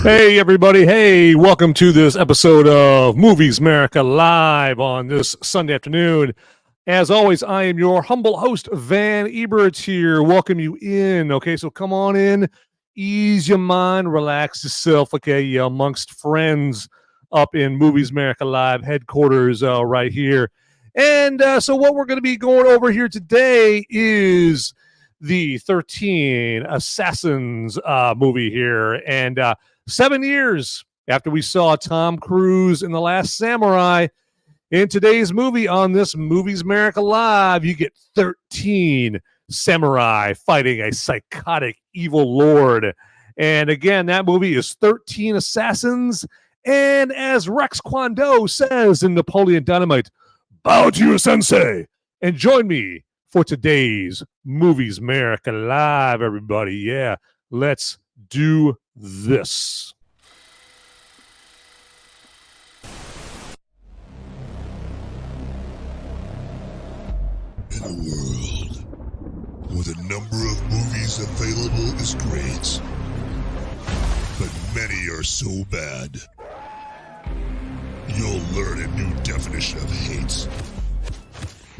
Hey, everybody. Hey, welcome to this episode of Movies Merica Live on this Sunday afternoon. As always, I am your humble host, Van Ebert here. Welcome you in. Okay, so come on in, ease your mind, relax yourself, okay, amongst friends up in Movies Merica Live headquarters right here. And so what we're going to be going over here today is the 13 Assassins movie here. And 7 years after we saw Tom Cruise in The Last Samurai, in today's movie on this Movies Merica Live, you get 13 samurai fighting a psychotic evil lord. And again, that movie is 13 Assassins. And as Rex Kwon Do says in Napoleon Dynamite, bow to your sensei and join me for today's Movies Merica Live, everybody. Yeah, let's do this. In a world where the number of movies available is great, but many are so bad, you'll learn a new definition of hate.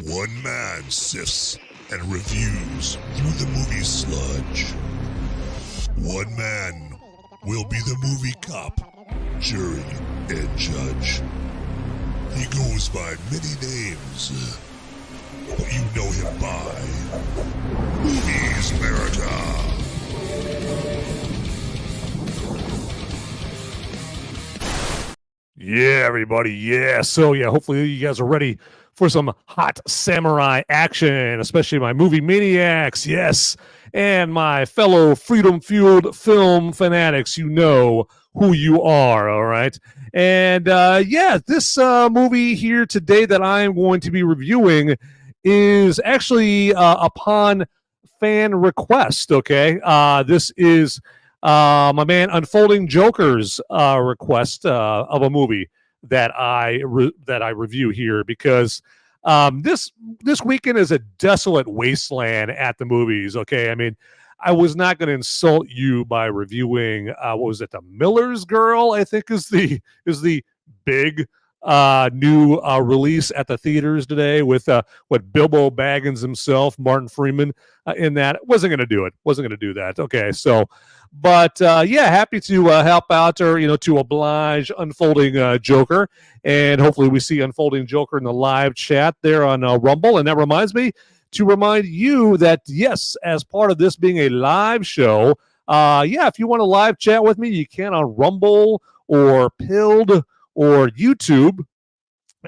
One man sifts and reviews through the movie sludge. One man will be the movie cop, jury, and judge. He goes by many names, but you know him by Movies Merica. Yeah, everybody. Yeah. So, yeah, hopefully you guys are ready for some hot samurai action, especially my movie maniacs. Yes. And my fellow freedom-fueled film fanatics, you know who you are, all right? And, this movie here today that I am going to be reviewing is actually upon fan request, okay? This is my man Unfolding Joker's request of a movie that I review here because this weekend is a desolate wasteland at the movies. Okay, I mean, I was not going to insult you by reviewing what was it, The Miller's Girl? I think is the big new release at the theaters today with what Bilbo Baggins himself, Martin Freeman, in that. Wasn't going to do it. Wasn't going to do that. Okay, so. But happy to help out or to oblige Unfolding Joker, and hopefully we see Unfolding Joker in the live chat there on Rumble. And that reminds me to remind you that yes, as part of this being a live show, if you want to live chat with me, you can on Rumble or Pilled or YouTube.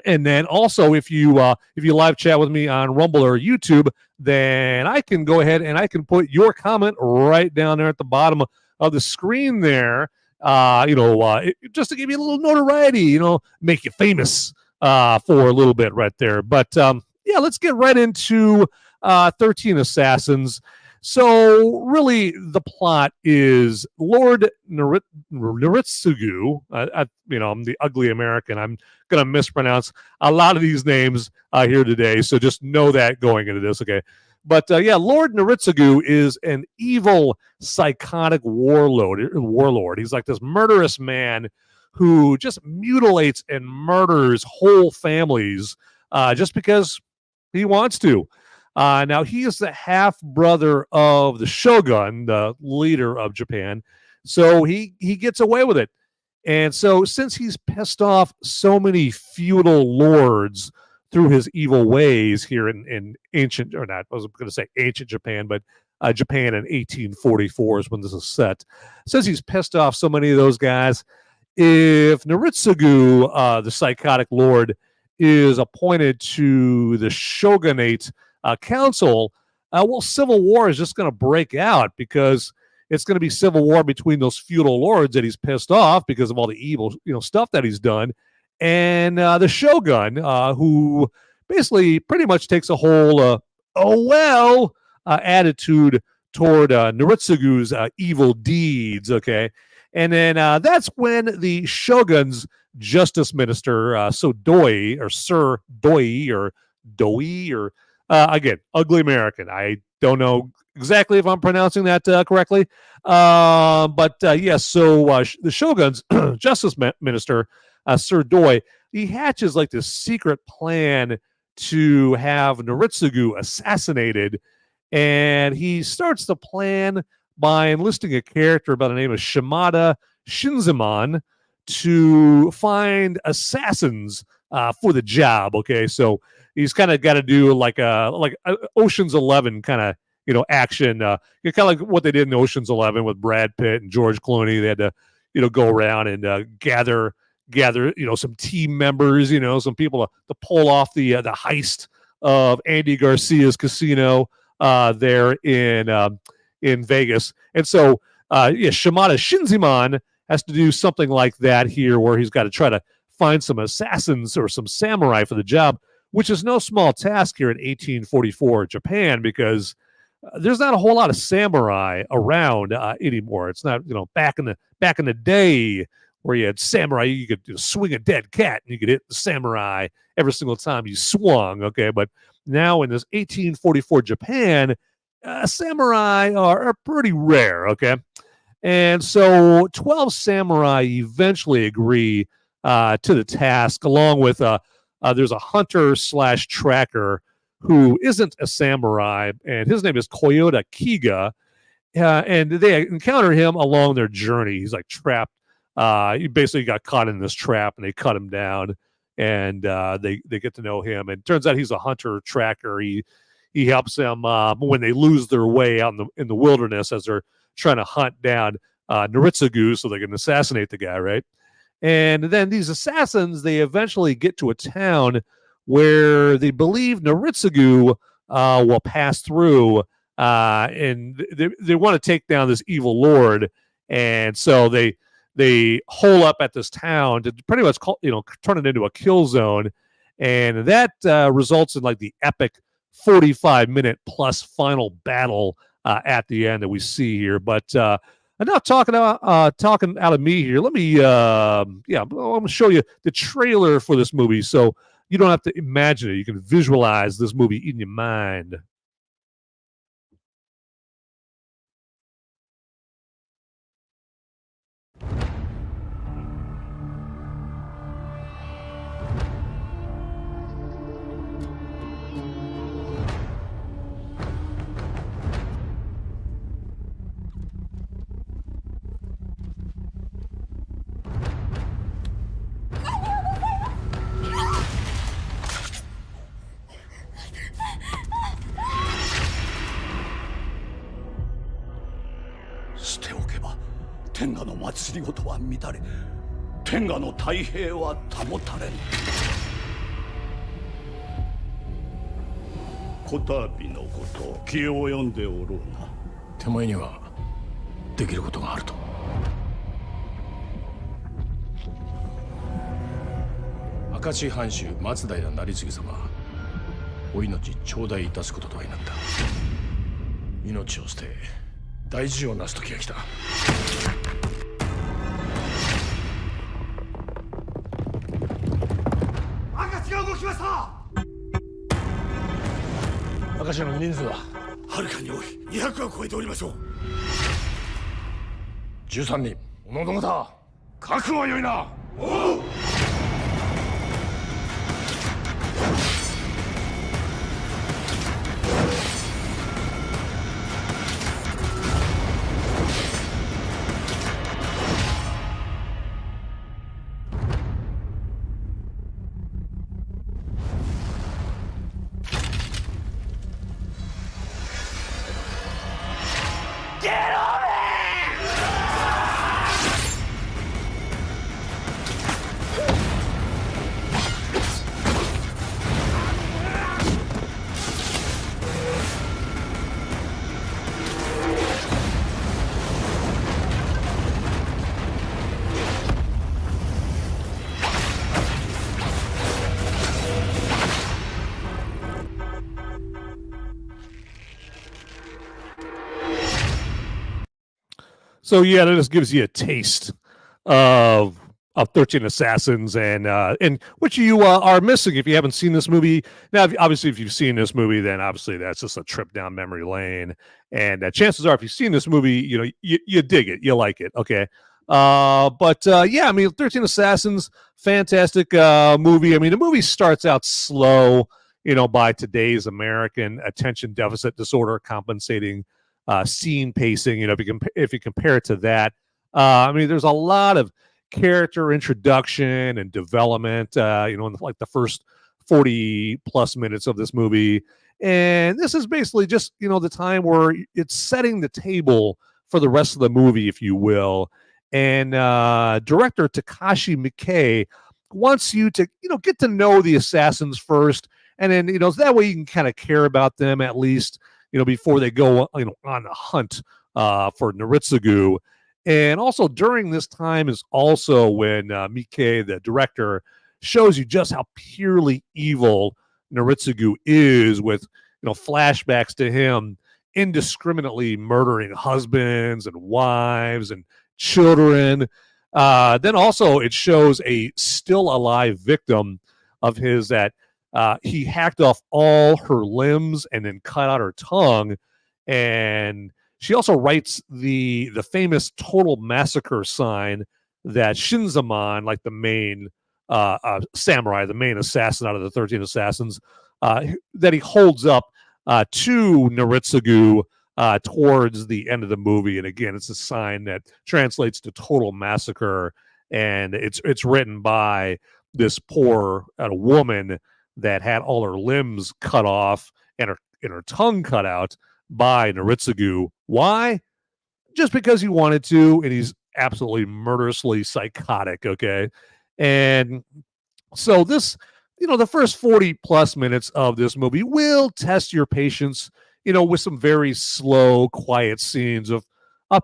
And then also, if you live chat with me on Rumble or YouTube, then I can go ahead and I can put your comment right down there at the bottom of the screen there. Just to give you a little notoriety, make you famous for a little bit right there. But let's get right into 13 Assassins. So really, the plot is Lord Noritsugu. I'm the ugly American. I'm going to mispronounce a lot of these names here today, so just know that going into this, okay? But Lord Noritsugu is an evil, psychotic warlord. He's like this murderous man who just mutilates and murders whole families just because he wants to. Now, he is the half-brother of the Shogun, the leader of Japan, so he gets away with it. And so since he's pissed off so many feudal lords through his evil ways here in ancient, or not, I was going to say ancient Japan, but Japan in 1844 is when this is set. Since he's pissed off so many of those guys, if Noritsugu, the psychotic lord, is appointed to the shogunate council, civil war is just going to break out because it's going to be civil war between those feudal lords that he's pissed off because of all the evil, stuff that he's done, and the shogun, who basically pretty much takes a whole attitude toward Noritsugu's evil deeds. Okay, and then that's when the shogun's justice minister, Sir Doi, or again, ugly American. I don't know exactly if I'm pronouncing that correctly. Yes, so the Shogun's justice minister, Sir Doi, he hatches like this secret plan to have Noritsugu assassinated, and he starts the plan by enlisting a character by the name of Shimada Shinzaman to find assassins for the job. Okay, so he's kind of got to do like a Ocean's 11 kind of action. Kind of like what they did in Ocean's 11 with Brad Pitt and George Clooney. They had to go around and gather some team members, some people to pull off the heist of Andy Garcia's casino there in Vegas. And so Shimada Shinzaman has to do something like that here, where he's got to try to find some assassins or some samurai for the job, which is no small task here in 1844 Japan, because there's not a whole lot of samurai around anymore. It's not, back in the day where you had samurai, you could swing a dead cat and you could hit the samurai every single time you swung. Okay, but now in this 1844 Japan, samurai are pretty rare. Okay, and so 12 samurai eventually agree to the task, along with there's a hunter / tracker who isn't a samurai, and his name is Koyota Kiga, and they encounter him along their journey. He's like trapped. He basically got caught in this trap, and they cut him down, and they get to know him. And it turns out he's a hunter tracker. He helps them when they lose their way out in the wilderness as they're trying to hunt down Noritsugu so they can assassinate the guy, right? And then these assassins, they eventually get to a town where they believe Noritsugu will pass through, and they want to take down this evil lord. And so they hole up at this town to pretty much turn it into a kill zone, and that results in like the epic 45-minute plus final battle at the end that we see here. But I'm not talking out of me here. Let me I'm going to show you the trailer for this movie, so you don't have to imagine it. You can visualize this movie in your mind.明石藩主松平成次様、お命頂戴いたすこととはなった。命を捨て大事をなす時が来た。明石が動きました。明石の人数ははるかに多い。200は超えておりましょう。13人。おのおの方、覚悟はよいな。おう。So yeah, that just gives you a taste of of 13 Assassins, and which you are missing if you haven't seen this movie. Now, obviously, if you've seen this movie, then obviously that's just a trip down memory lane. And chances are, if you've seen this movie, you dig it, you like it, okay? But yeah, I mean, 13 Assassins, fantastic movie. I mean, the movie starts out slow, by today's American attention deficit disorder compensating scene pacing. If you compare it to that, I mean, there's a lot of character introduction and development, in like the first 40 plus minutes of this movie. And this is basically just, the time where it's setting the table for the rest of the movie, if you will. And director Takashi Miike wants you to, get to know the assassins first. And then, so that way you can kind of care about them at least, before they go, on a hunt for Noritsugu. And also during this time is also when Miike, the director, shows you just how purely evil Noritsugu is with, flashbacks to him indiscriminately murdering husbands and wives and children. Then also it shows a still alive victim of his that he hacked off all her limbs and then cut out her tongue. And she also writes the famous total massacre sign that Shinzaman, like the main samurai, the main assassin out of the 13 assassins, that he holds up to Noritsugu towards the end of the movie. And again, it's a sign that translates to total massacre. And it's written by this poor woman that had all her limbs cut off and her tongue cut out by Noritsugu. Why? Just because he wanted to, and he's absolutely murderously psychotic, okay? And so this, the first 40 plus minutes of this movie will test your patience, with some very slow, quiet scenes of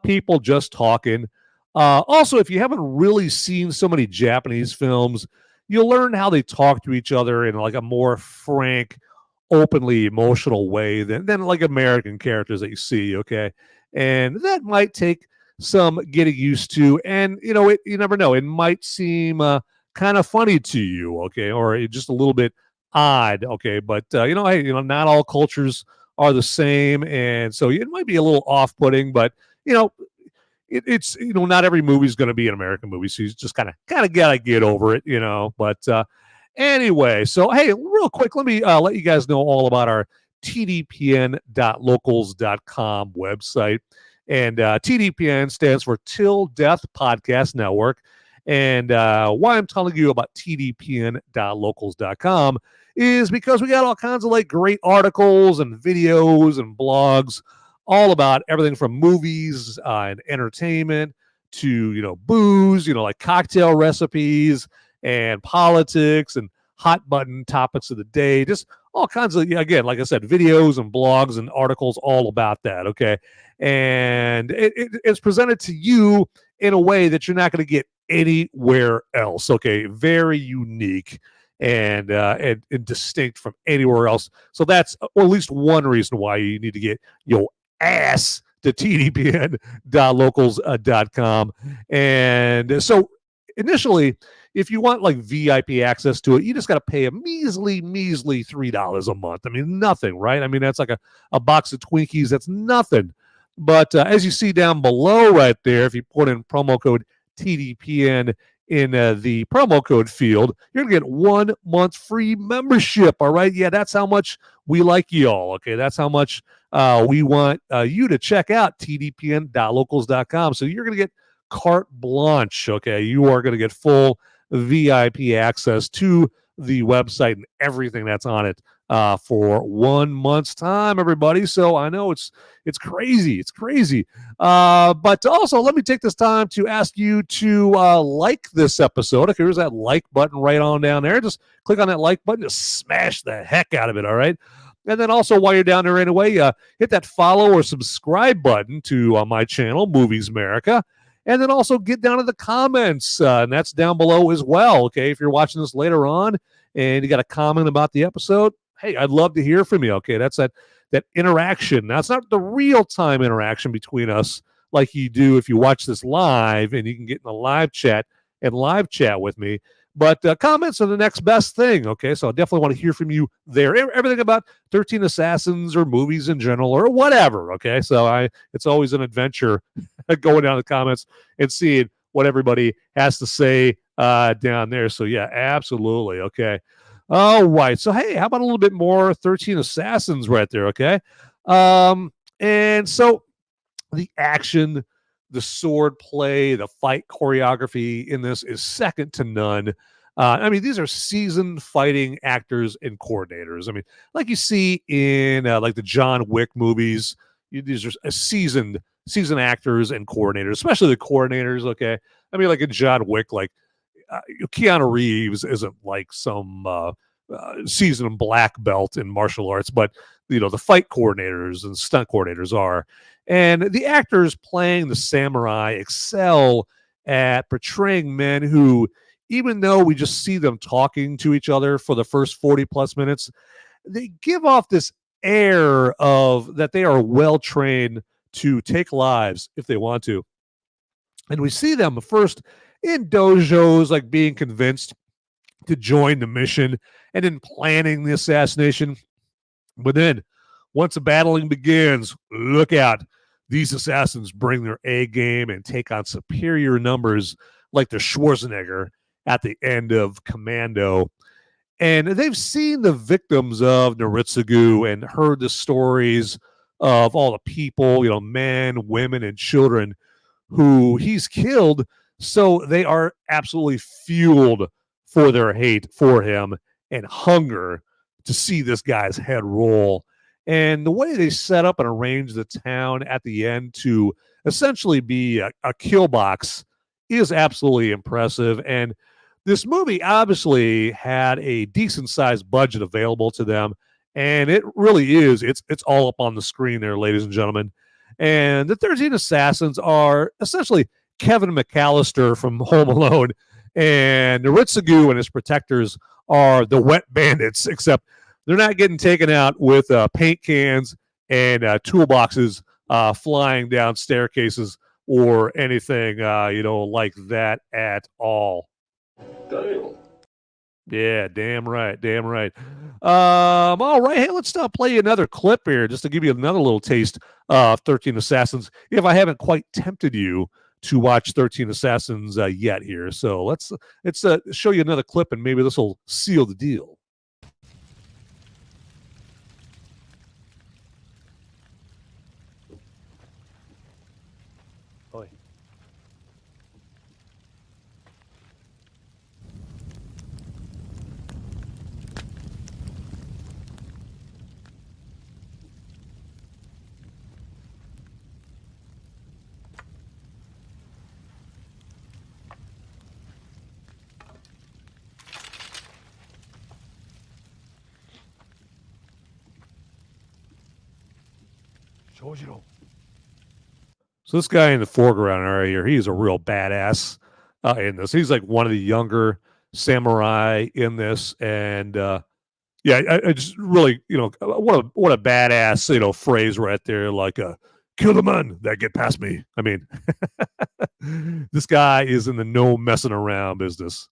people just talking. Also, if you haven't really seen so many Japanese films, you'll learn how they talk to each other in like a more frank, openly emotional way than like American characters that you see, okay? And that might take some getting used to, and you never know, it might seem kind of funny to you, okay, or just a little bit odd, okay? But hey, not all cultures are the same, and so it might be a little off-putting, but it's not every movie is going to be an American movie, so you just kind of gotta get over it, But anyway, so hey, real quick, let me let you guys know all about our tdpn.locals.com website. And TDPN stands for Till Death Podcast Network. And why I'm telling you about tdpn.locals.com is because we got all kinds of like great articles and videos and blogs all about everything from movies and entertainment to, booze, like cocktail recipes and politics and hot button topics of the day, just all kinds of, again, like I said, videos and blogs and articles all about that, okay? And it's presented to you in a way that you're not going to get anywhere else, okay? Very unique and distinct from anywhere else. So that's or at least one reason why you need to get your ass to tdpn.locals.com. And so initially, if you want like VIP access to it, you just got to pay a measly $3 a month. I mean, nothing, right? I mean, that's like a box of Twinkies. That's nothing. But as you see down below right there, if you put in promo code TDPN in the promo code field, you're going to get 1 month free membership, all right? Yeah, that's how much we like y'all, okay? That's how much we want you to check out tdpn.locals.com. So you're going to get carte blanche, okay? You are going to get full VIP access to the website and everything that's on it for 1 month's time, everybody. So I know it's crazy. It's crazy. But also, let me take this time to ask you to like this episode. Okay, there's that like button right on down there. Just click on that like button. Just smash the heck out of it, all right? And then also, while you're down there anyway, hit that follow or subscribe button to my channel, Movies Merica. And then also get down to the comments, and that's down below as well, okay? If you're watching this later on and you got a comment about the episode, hey, I'd love to hear from you, okay? That's that interaction. Now, it's not the real-time interaction between us like you do if you watch this live, and you can get in the live chat and live chat with me. But comments are the next best thing, okay? So I definitely want to hear from you there. Everything about 13 Assassins or movies in general or whatever, okay? So it's always an adventure going down the comments and seeing what everybody has to say down there. So yeah, absolutely, okay. All right. So hey, how about a little bit more 13 Assassins right there, okay? And so the action, the sword play, the fight choreography in this is second to none. I mean, these are seasoned fighting actors and coordinators. I mean, like you see in like the John Wick movies, these are seasoned actors and coordinators, especially the coordinators. Okay, I mean, like in John Wick, like Keanu Reeves isn't like some seasoned black belt in martial arts, but the fight coordinators and stunt coordinators are. And the actors playing the samurai excel at portraying men who, even though we just see them talking to each other for the first 40 plus minutes, they give off this air of that they are well trained to take lives if they want to. And we see them first in dojos, like being convinced to join the mission and in planning the assassination. But then once the battling begins, look out. These assassins bring their A game and take on superior numbers like the Schwarzenegger at the end of Commando. And they've seen the victims of Naritsugu and heard the stories of all the people, men, women, and children who he's killed. So they are absolutely fueled for their hate for him and hunger to see this guy's head roll. And the way they set up and arrange the town at the end to essentially be a kill box is absolutely impressive. And this movie obviously had a decent sized budget available to them. And it really is. It's all up on the screen there, ladies and gentlemen. And the 13 Assassins are essentially Kevin McAllister from Home Alone. And Naritsugu and his protectors are the wet bandits, except they're not getting taken out with paint cans and toolboxes flying down staircases or anything, like that at all. Yeah, damn right, damn right. All right, hey, let's play another clip here just to give you another little taste of 13 Assassins. If I haven't quite tempted you to watch 13 Assassins yet here, so let's show you another clip and maybe this will seal the deal. So this guy in the foreground area here, he's a real badass in this. He's like one of the younger samurai in this, and I just really, what a badass, phrase right there, like kill the man that get past me. I mean, this guy is in the no messing around business.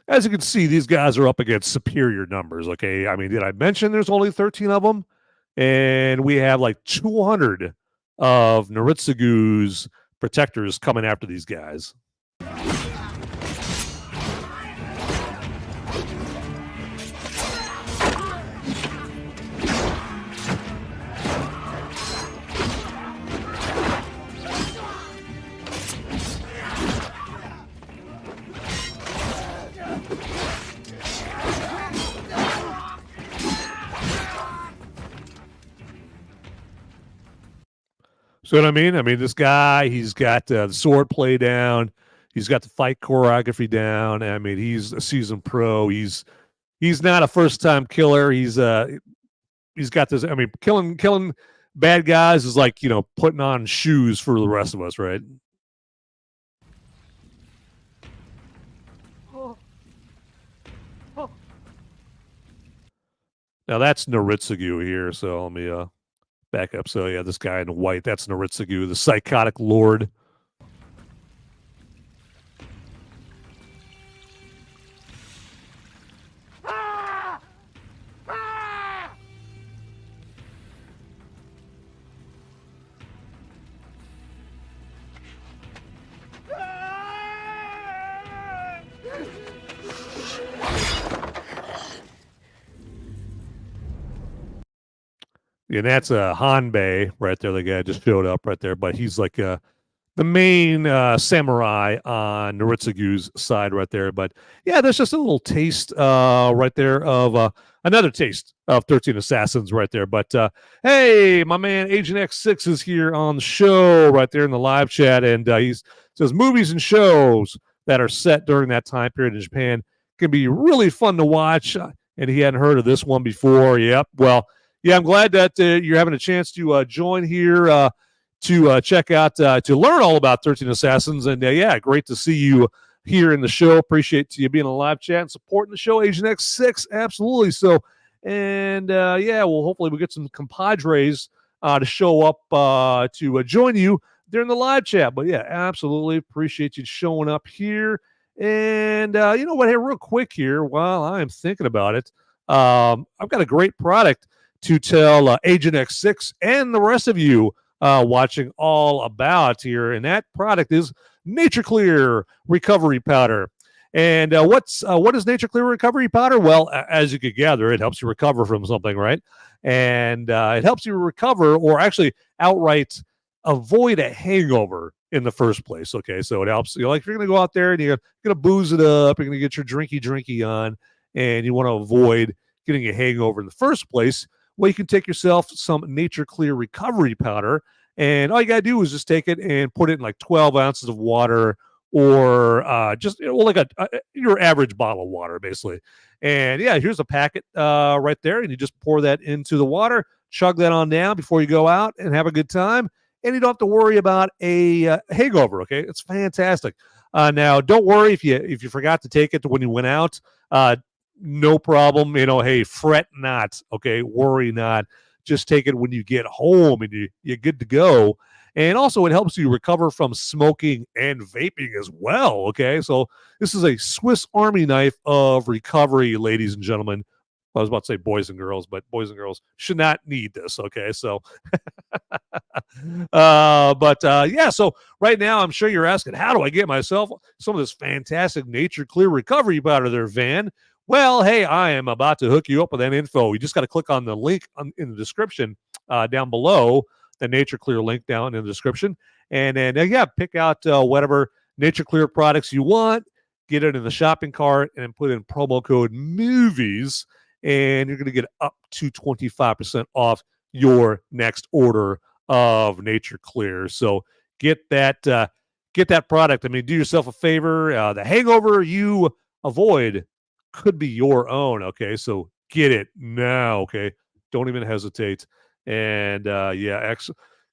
As you can see, these guys are up against superior numbers, okay? I mean, did I mention there's only 13 of them? And we have like 200 of Naritsugu's protectors coming after these guys. So what I mean? I mean, this guy, he's got the sword play down. He's got the fight choreography down. I mean, he's a seasoned pro. He's not a first-time killer. He's he's got this. I mean, killing bad guys is like, you know, putting on shoes for the rest of us, right? Now that's Noritsugu here, so let me back up. So yeah, this guy in white, that's Noritsugu, the psychotic lord. And that's a Hanbei right there. The guy just showed up right there, but he's like the main samurai on Noritsugu's side right there. But yeah, there's just a little taste right there of another taste of 13 Assassins right there. But hey, my man Agent X6 is here on the show right there in the live chat, and he says movies and shows that are set during that time period in Japan can be really fun to watch. And he hadn't heard of this one before. Yep. Well, yeah, I'm glad that you're having a chance to join here to check out, to learn all about 13 Assassins. And yeah, great to see you here in the show. Appreciate you being on the live chat and supporting the show, Agent X6. Absolutely. So, and yeah, well, hopefully we'll get some compadres to show up to join you during the live chat. But yeah, absolutely appreciate you showing up here. And you know what? Hey, real quick here, while I am thinking about it, I've got a great product to tell Agent X6 and the rest of you watching all about here. And that product is Nature Clear Recovery Powder. And what is Nature Clear Recovery Powder? Well, as you could gather, it helps you recover from something, right? And it helps you recover, or actually outright avoid a hangover in the first place. Okay, so it helps. You know, like if you're going to go out there and you're going to booze it up, you're going to get your drinky on, and you want to avoid getting a hangover in the first place, well, you can take yourself some Nature Clear Recovery Powder, and all you got to do is just take it and put it in like 12 ounces of water, or just, you know, like your average bottle of water, basically. And yeah, here's a packet right there, and you just pour that into the water, chug that on down before you go out and have a good time, and you don't have to worry about a hangover. Okay, it's fantastic. Now, don't worry if you forgot to take it when you went out. No problem. You know, hey, fret not. Okay, worry not. Just take it when you get home and you're good to go. And also, it helps you recover from smoking and vaping as well. Okay, so this is a Swiss Army knife of recovery, ladies and gentlemen. I was about to say boys and girls, but boys and girls should not need this. Okay, so, yeah. So right now, I'm sure you're asking, how do I get myself some of this fantastic Nature Clear Recovery Powder there, Van? Well, hey, I am about to hook you up with that info. You just got to click on the link in the description down below, the Nature Clear link down in the description. And then, yeah, pick out whatever Nature Clear products you want, get it in the shopping cart, and put in promo code MOVIES, and you're going to get up to 25% off your next order of Nature Clear. So get that product. I mean, do yourself a favor. The hangover you avoid could be your own. Okay, so get it now. Okay, don't even hesitate. And yeah,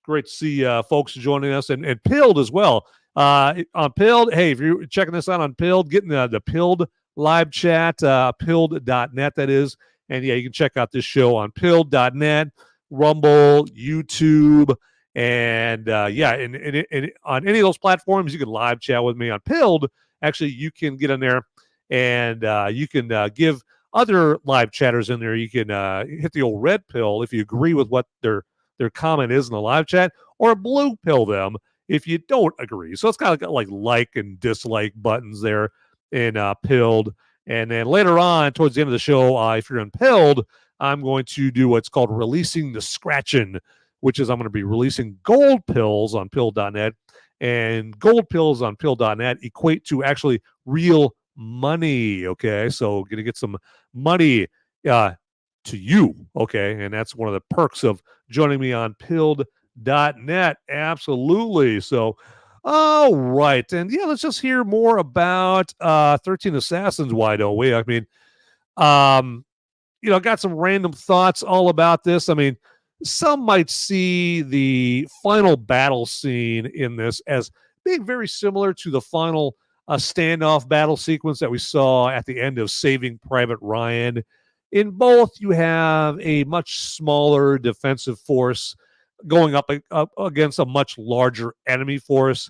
great to see folks joining us, and Pilled as well. On Pilled, hey, if you're checking this out on Pilled, getting the Pilled live chat, pilled.net, that is. And yeah, you can check out this show on pilled.net, Rumble, YouTube, and yeah, and on any of those platforms, you can live chat with me on Pilled. Actually, you can get in there, and you can give other live chatters in there. You can hit the old red pill if you agree with what their comment is in the live chat, or blue pill them if you don't agree. So it's kind of got like and dislike buttons there in Pilled. And then later on, towards the end of the show, if you're in Pilled, I'm going to do what's called releasing the scratching, which is I'm going to be releasing gold pills on Pilled.net. And gold pills on Pilled.net equate to actually real money. Okay, so going to get some money to you. Okay, and that's one of the perks of joining me on Pilled.net. Absolutely. So, all right, and yeah, let's just hear more about 13 Assassins. Why don't we? I mean, got some random thoughts all about this. I mean, some might see the final battle scene in this as being very similar to the final standoff battle sequence that we saw at the end of Saving Private Ryan. In both, you have a much smaller defensive force going up against a much larger enemy force.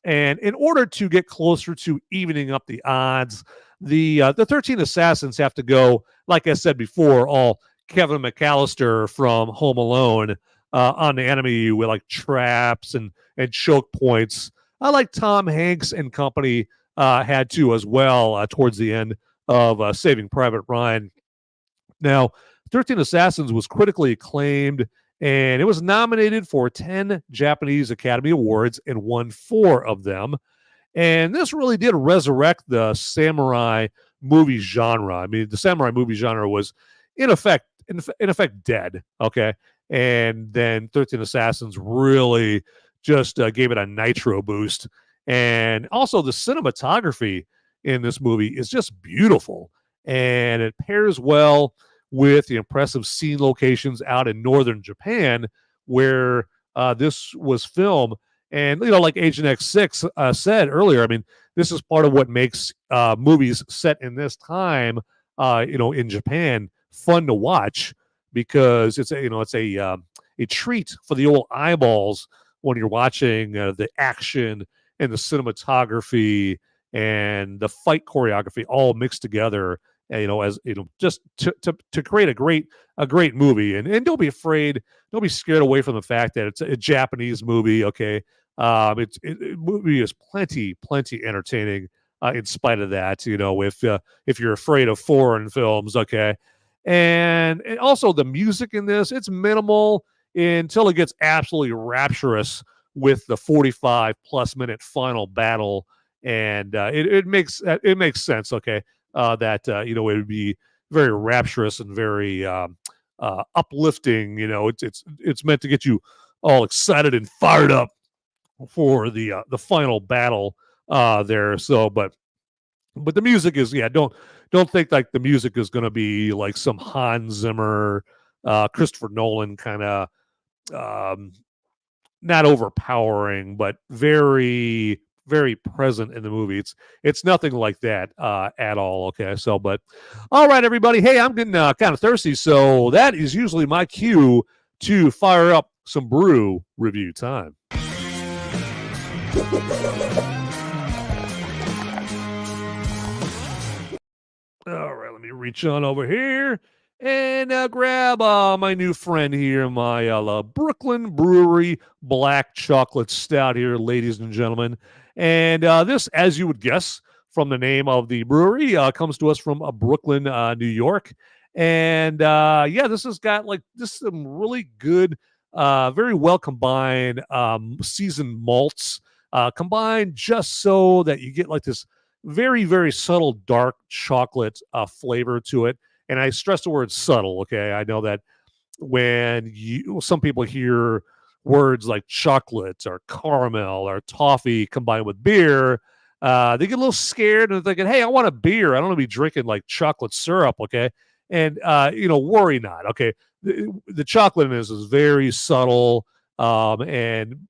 And in order to get closer to evening up the odds, the 13 assassins have to go, like I said before, all Kevin McAllister from Home Alone on the enemy with like traps and choke points. I like Tom Hanks and company had to as well towards the end of Saving Private Ryan. Now, 13 Assassins was critically acclaimed, and it was nominated for 10 Japanese Academy Awards and won 4 of them. And this really did resurrect the samurai movie genre. I mean, the samurai movie genre was in effect dead, okay? And then 13 Assassins really just gave it a nitro boost. And also the cinematography in this movie is just beautiful, and it pairs well with the impressive scene locations out in northern Japan where this was filmed. And, like Agent X6 said earlier, I mean, this is part of what makes movies set in this time, in Japan, fun to watch, because it's a treat for the old eyeballs when you're watching the action and the cinematography and the fight choreography all mixed together, as just to create a great movie. And don't be afraid, don't be scared away from the fact that it's a Japanese movie. Okay, movie is plenty entertaining in spite of that. If you're afraid of foreign films, okay. And also the music in this, it's minimal until it gets absolutely rapturous with the 45 plus minute final battle, and it makes sense. Okay, that it would be very rapturous and very uplifting. It's meant to get you all excited and fired up for the final battle there. So, but the music is, don't think like the music is going to be like some Hans Zimmer, Christopher Nolan kind of not overpowering, but very present in the movie. It's nothing like that at all. Okay, so but all right, everybody. Hey, I'm getting kind of thirsty, so that is usually my cue to fire up some brew review time. All right, let me reach on over here and grab my new friend here, my Brooklyn Brewery Black Chocolate Stout here, ladies and gentlemen. And this, as you would guess from the name of the brewery, comes to us from Brooklyn, New York. And this has got some really good, very well combined seasoned malts combined just so that you get like this very subtle dark chocolate flavor to it. And I stress the word subtle. Okay, I know that when some people hear words like chocolate or caramel or toffee combined with beer, they get a little scared and they're thinking, "Hey, I want a beer. I don't want to be drinking like chocolate syrup." Okay, and worry not. Okay, the chocolate in this is very subtle, and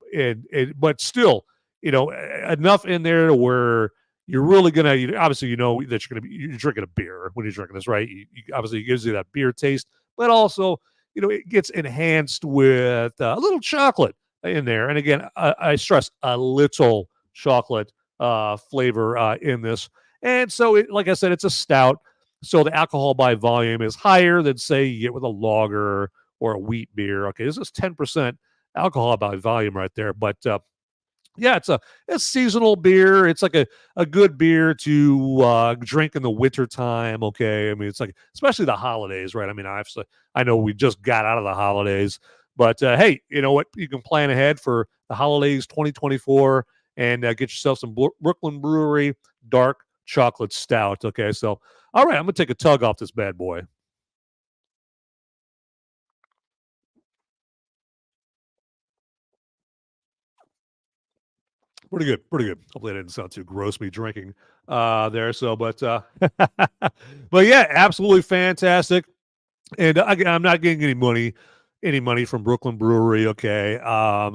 but still, enough in there to where you're really gonna obviously that you're drinking a beer when you're drinking this, right? Obviously it gives you that beer taste, but also it gets enhanced with a little chocolate in there. And again, I stress a little chocolate flavor in this. And so, like I said, it's a stout, so the alcohol by volume is higher than say you get with a lager or a wheat beer. Okay, this is 10% alcohol by volume right there, but it's a seasonal beer. It's like a good beer to drink in the winter time. Okay, I mean it's like especially the holidays, right? I mean I know we just got out of the holidays, but hey, you know what? You can plan ahead for the holidays 2024 and get yourself some Brooklyn Brewery dark chocolate stout. Okay, so all right, I'm gonna take a tug off this bad boy. Pretty good, pretty good. Hopefully that didn't sound too gross me drinking there. So but but yeah, absolutely fantastic. And I'm not getting any money from Brooklyn Brewery. Okay.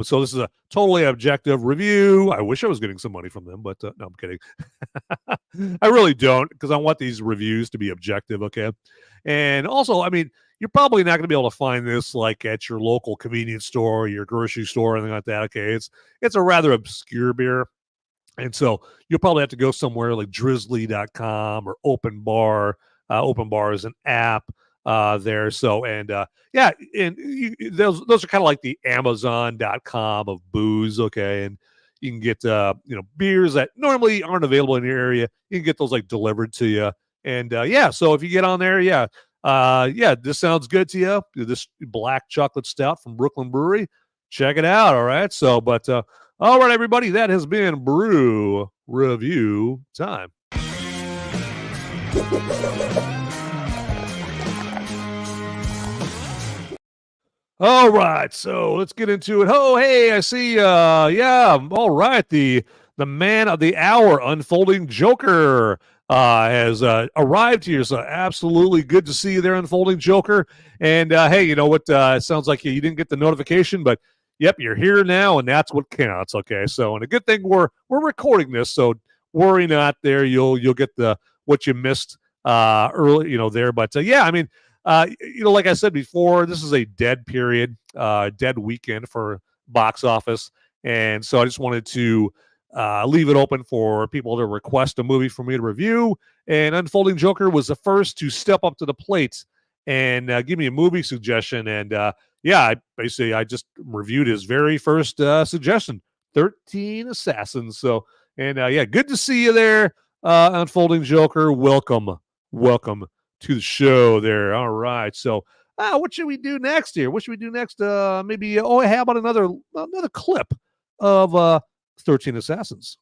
So this is a totally objective review. I wish I was getting some money from them, but no, I'm kidding. I really don't, because I want these reviews to be objective. Okay. And also, I mean, you're probably not going to be able to find this like at your local convenience store, or your grocery store, or anything like that. Okay. It's a rather obscure beer. And so you'll probably have to go somewhere like drizzly.com or Open Bar. Open Bar is an app there. So, and yeah, and those are kind of like the Amazon.com of booze. Okay. And you can get, beers that normally aren't available in your area. You can get those like delivered to you. And yeah, so if you get on there, yeah, this sounds good to you. This black chocolate stout from Brooklyn Brewery. Check it out. All right. So, but, all right, everybody, that has been Brew Review time. All right, so let's get into it. Oh, hey, I see. Yeah, all right. The man of the hour, Unfolding Joker, has arrived here. So absolutely good to see you there, Unfolding Joker. And hey, you know what? It sounds like you didn't get the notification, but yep, you're here now, and that's what counts. Okay, so and a good thing we're recording this, so worry not there. You'll get what you missed early, there. But yeah, I mean. Like I said before, this is a dead period, dead weekend for box office. And so I just wanted to leave it open for people to request a movie for me to review. And Unfolding Joker was the first to step up to the plate and give me a movie suggestion. And yeah, I just reviewed his very first suggestion, 13 Assassins. So, and yeah, good to see you there, Unfolding Joker. Welcome to the show there. All right. So what should we do next here? What should we do next? Maybe, how about another clip of 13 Assassins?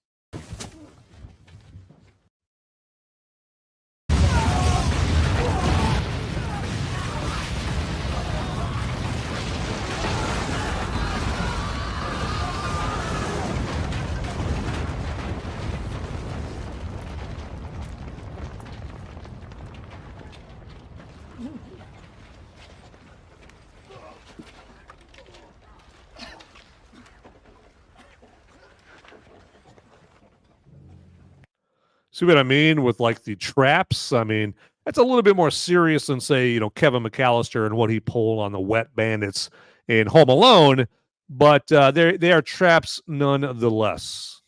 See what I mean with like the traps? I mean, that's a little bit more serious than say, Kevin McAllister and what he pulled on the Wet Bandits in Home Alone, but they are traps nonetheless.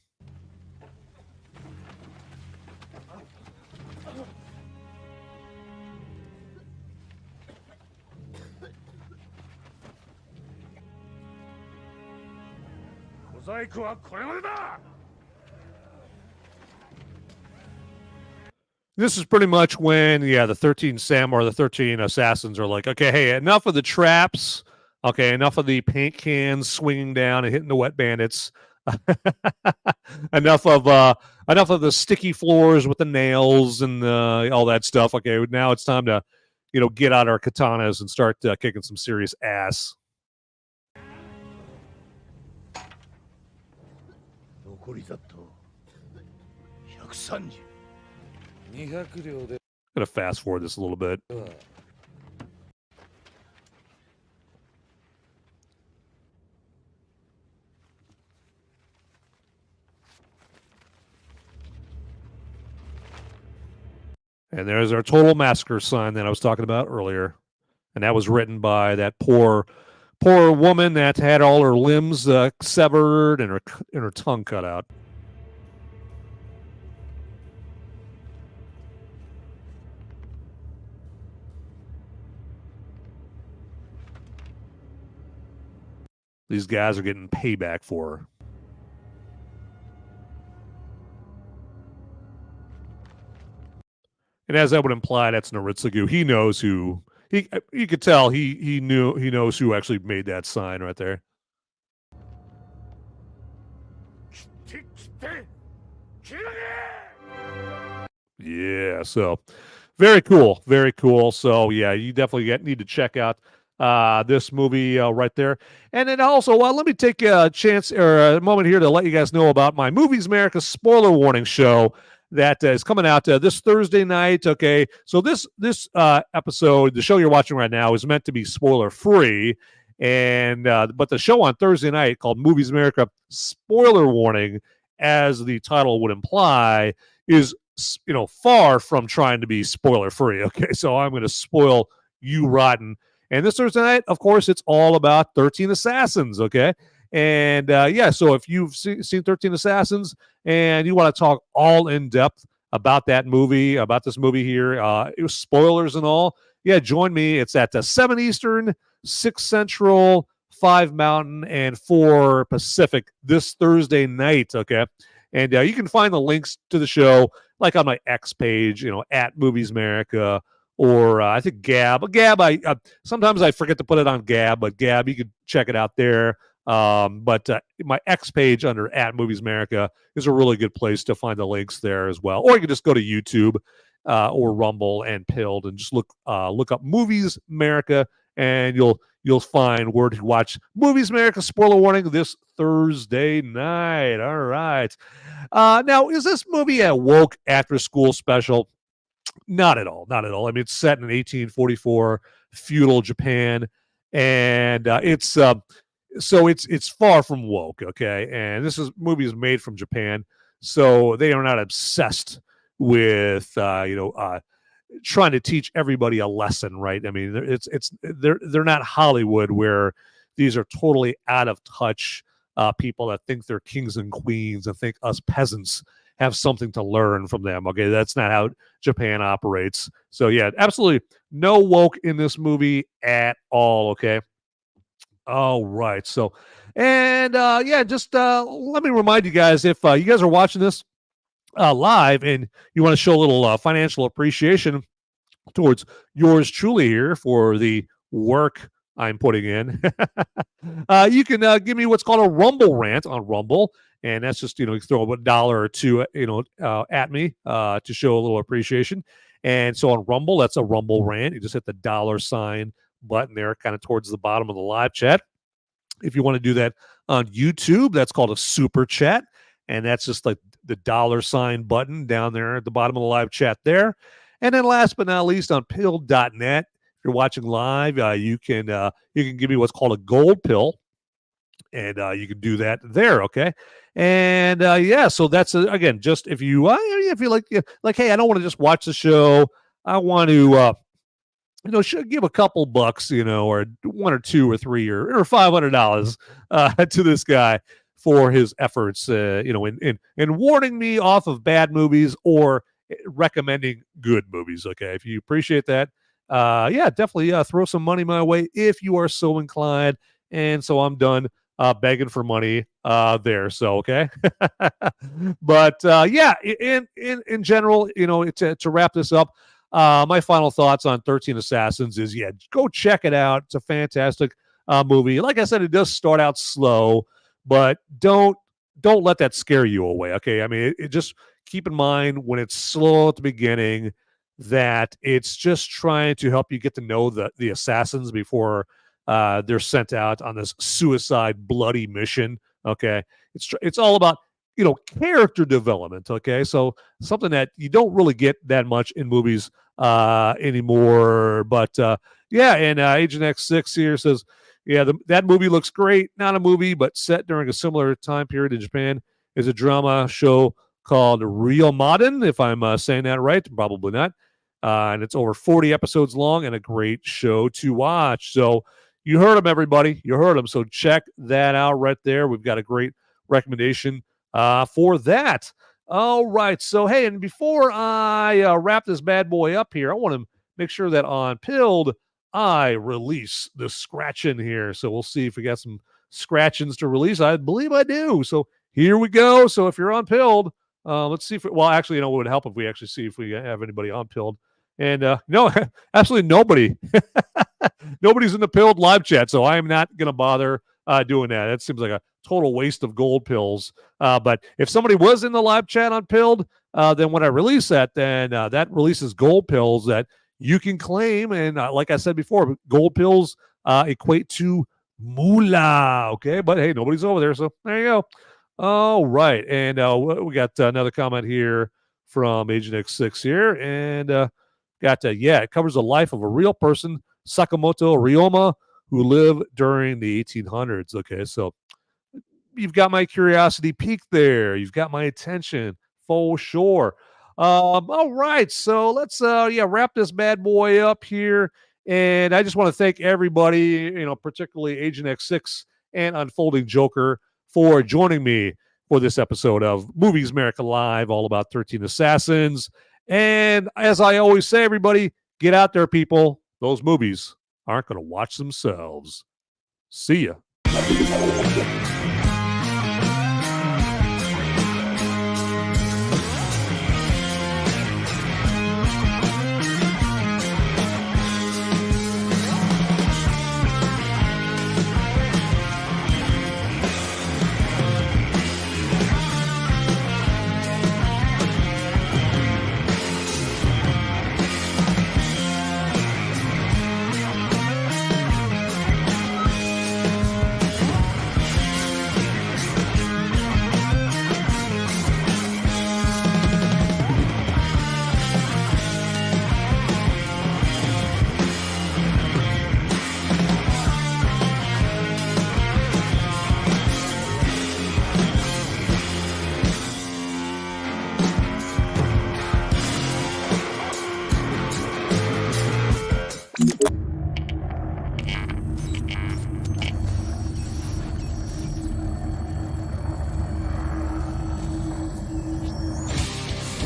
This is pretty much when, the 13 Samurai or the 13 Assassins are like, okay, hey, enough of the traps. Okay, enough of the paint cans swinging down and hitting the Wet Bandits. enough of the sticky floors with the nails and all that stuff. Okay, now it's time to, get out our katanas and start kicking some serious ass. I'm gonna fast forward this a little bit. And there's our total massacre sign that I was talking about earlier. And that was written by that poor woman that had all her limbs severed and her tongue cut out. These guys are getting payback for her. And as that would imply, that's Noritsugu. He knows who. You could tell he knows who actually made that sign right there. Yeah, so very cool, very cool. So yeah, you definitely need to check out this movie right there. And then also, let me take a chance or a moment here to let you guys know about my Movies America spoiler warning show. that is coming out this Thursday night. Okay, so this episode, the show you're watching right now, is meant to be spoiler free, and but the show on Thursday night, called Movies America, spoiler warning, as the title would imply, is far from trying to be spoiler free. Okay, so I'm going to spoil you rotten. And this Thursday night, of course, it's all about 13 Assassins. Okay. And so if you've seen 13 Assassins and you want to talk all in depth about that movie, about this movie here, it was spoilers and all, join me. It's at 7 Eastern, 6 Central, 5 Mountain, and 4 Pacific this Thursday night. Okay. And you can find the links to the show like on my X page, at Movies America, or I think Gab. Gab, sometimes I forget to put it on Gab, but Gab, you can check it out there. But my X page under at Movies America is a really good place to find the links there as well. Or you can just go to YouTube or Rumble and Pilled and just look up Movies America, and you'll find where to watch Movies America spoiler warning this Thursday night. All right. Now, is this movie a woke after school special? Not at all. Not at all. I mean, it's set in 1844 feudal Japan, and it's far from woke. Okay, and this movie is made from Japan, so they are not obsessed with trying to teach everybody a lesson, right? I mean, they're not Hollywood, where these are totally out of touch people that think they're kings and queens and think us peasants have something to learn from them. Okay, that's not how Japan operates. So yeah, absolutely no woke in this movie at all. Okay. All right. So, and just let me remind you guys, if you guys are watching this live and you want to show a little financial appreciation towards yours truly here for the work I'm putting in, you can give me what's called a Rumble rant on Rumble. And that's just, you throw a $1 or $2, at me to show a little appreciation. And so on Rumble, that's a Rumble rant. You just hit the $ button there, kind of towards the bottom of the live chat. If you want to do that on YouTube, that's called a super chat. And that's just like the $sign button down there at the bottom of the live chat there. And then last but not least, on pill.net, if you're watching live, you can give me what's called a gold pill. And you can do that there, okay? And so that's again, just if you like, hey, I don't want to just watch the show. I want to give a couple bucks, or $1 or $2 or $3 or $500 to this guy for his efforts, in warning me off of bad movies or recommending good movies. Okay, if you appreciate that, definitely throw some money my way if you are so inclined. And so I'm done begging for money there. So okay, but in general, to wrap this up, my final thoughts on 13 Assassins is go check it out. It's a fantastic movie. Like I said, it does start out slow, but don't let that scare you away. Okay, I mean, it just keep in mind when it's slow at the beginning that it's just trying to help you get to know the assassins before they're sent out on this suicide bloody mission. Okay, it's all about character development. Okay, so something that you don't really get that much in movies anymore. But and Agent X6 here says, that movie looks great. Not a movie, but set during a similar time period in Japan. Is a drama show called Real Modern, if I'm saying that right. Probably not. And it's over 40 episodes long and a great show to watch. So you heard him, everybody. You heard him. So check that out right there. We've got a great recommendation for that. All right. So, hey, and before I wrap this bad boy up here, I want to make sure that on Pilled, I release the scratching here. So we'll see if we got some scratchings to release. I believe I do. So here we go. So if you're on Pilled, let's see if it would help if we actually see if we have anybody on Pilled. And no, absolutely nobody. Nobody's in the Pilled live chat, so I am not going to bother doing that. That seems like a total waste of gold pills. But if somebody was in the live chat on Pilled, then when I release that, then that releases gold pills that you can claim. And like I said before, gold pills equate to moolah. Okay, but hey, nobody's over there, so there you go. All right, and we got another comment here from Agent X6 here. And it covers the life of a real person, Sakamoto Ryoma, who lived during the 1800s. Okay, so you've got my curiosity peaked there. You've got my attention for sure. All right, so let's wrap this bad boy up here. And I just want to thank everybody, particularly Agent X6 and Unfolding Joker, for joining me for this episode of Movies Merica Live, all about 13 Assassins. And as I always say, everybody, get out there, people. Those movies aren't going to watch themselves. See ya.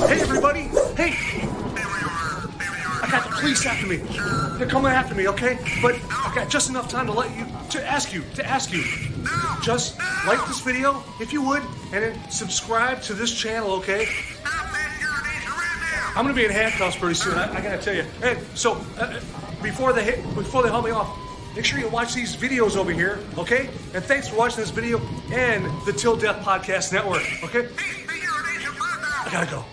Hey, everybody! Hey! I got the police after me. They're coming after me, okay? But I got just enough time to ask you. Just like this video, if you would, and then subscribe to this channel, okay? I'm gonna be in handcuffs pretty soon. I gotta tell you. And so before they haul me off, make sure you watch these videos over here, okay? And thanks for watching this video and the Till Death Podcast Network, okay? I gotta go.